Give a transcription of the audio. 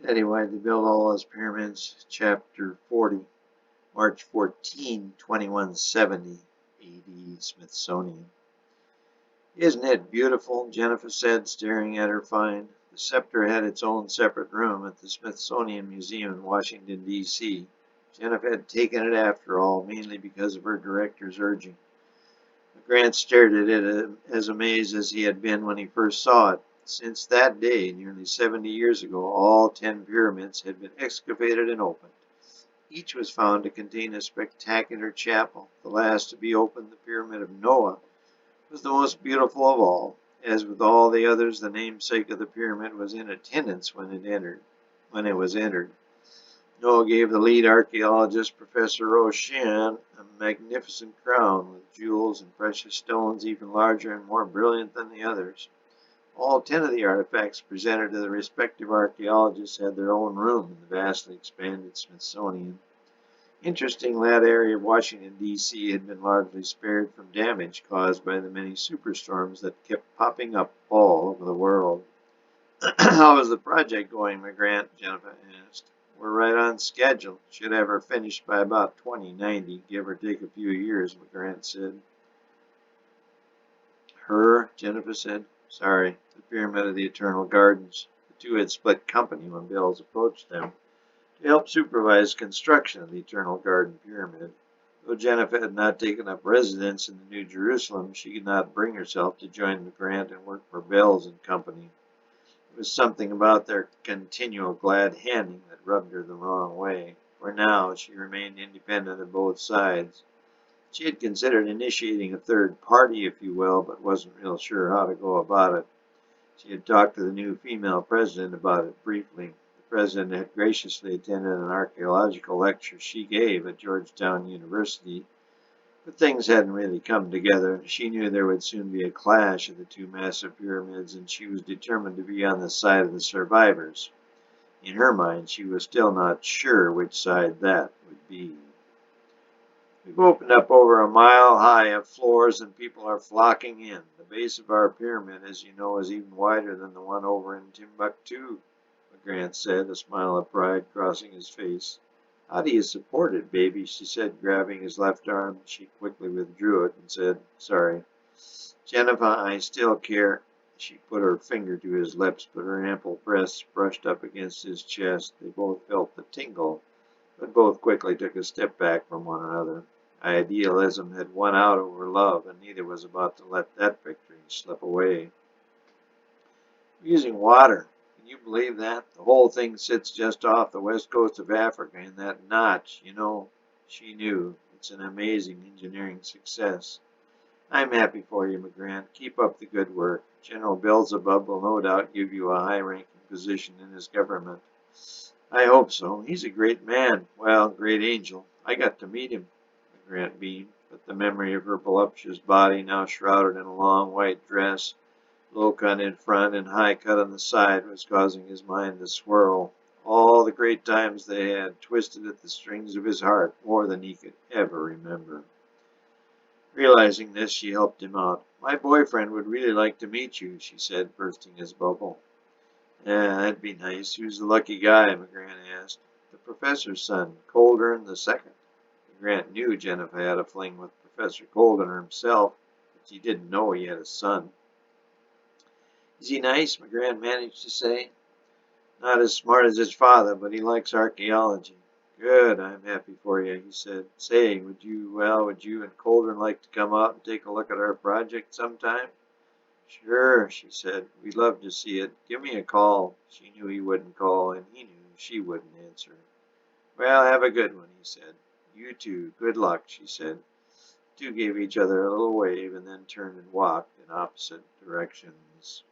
Anyway, they built all those pyramids. Chapter 40, March 14, 2170 AD, Smithsonian. Isn't it beautiful? Jennifer said, staring at her find. The scepter had its own separate room at the Smithsonian Museum in Washington, D.C. Jennifer had taken it after all, mainly because of her director's urging. Grant stared at it as amazed as he had been when he first saw it. Since that day, nearly 70 years ago, all 10 pyramids had been excavated and opened. Each was found to contain a spectacular chapel. The last to be opened, the Pyramid of Noah, was the most beautiful of all. As with all the others, the namesake of the pyramid was in attendance when it was entered. Noah gave the lead archaeologist, Professor Roshan, a magnificent crown with jewels and precious stones even larger and more brilliant than the others. All 10 of the artifacts presented to the respective archaeologists had their own room in the vastly expanded Smithsonian. Interestingly, that area of Washington, D.C. had been largely spared from damage caused by the many superstorms that kept popping up all over the world. How is the project going, McGrant? Jennifer asked. We're right on schedule. Should have her finished by about 2090, give or take a few years, McGrant said. Her, Jennifer said. Sorry, the Pyramid of the Eternal Gardens. The two had split company when Bells approached them to help supervise construction of the Eternal Garden Pyramid. Though Jennifer had not taken up residence in the New Jerusalem, she could not bring herself to join McGrant and work for Bells and Company. It was something about their continual glad handing that rubbed her the wrong way. For now, she remained independent of both sides. She had considered initiating a third party, if you will, but wasn't real sure how to go about it. She had talked to the new female president about it briefly. The president had graciously attended an archaeological lecture she gave at Georgetown University, but things hadn't really come together. She knew there would soon be a clash of the two massive pyramids, and she was determined to be on the side of the survivors. In her mind, she was still not sure which side that would be. We've opened up over a mile high of floors and people are flocking in. The base of our pyramid, as you know, is even wider than the one over in Timbuktu, McGrant said, a smile of pride crossing his face. How do you support it, baby? She said, grabbing his left arm. She quickly withdrew it and said, Sorry. Jennifer, I still care. She put her finger to his lips, but her ample breasts brushed up against his chest. They both felt the tingle, but both quickly took a step back from one another. Idealism had won out over love, and neither was about to let that victory slip away. We're using water. Can you believe that? The whole thing sits just off the west coast of Africa in that notch. You know, she knew. It's an amazing engineering success. I'm happy for you, McGrant. Keep up the good work. General Beelzebub will no doubt give you a high-ranking position in his government. I hope so. He's a great man. Well, great angel. I got to meet him, McGrant beamed, but the memory of her voluptuous body, now shrouded in a long white dress, low cut in front and high cut on the side, was causing his mind to swirl. All the great times they had twisted at the strings of his heart more than he could ever remember. Realizing this, she helped him out. My boyfriend would really like to meet you, she said, bursting his bubble. Yeah, that'd be nice. Who's the lucky guy? McGrant asked. The professor's son, Colburn II. McGrant knew Jennifer had a fling with Professor Colburn himself, but she didn't know he had a son. Is he nice? McGrant managed to say. Not as smart as his father, but he likes archaeology. Good, I'm happy for you, he said. Say, would you and Colburn like to come out and take a look at our project sometime? Sure, she said. We'd love to see it. Give me a call. She knew he wouldn't call, and he knew she wouldn't answer. Well, have a good one, he said. You too. Good luck, she said. The two gave each other a little wave and then turned and walked in opposite directions.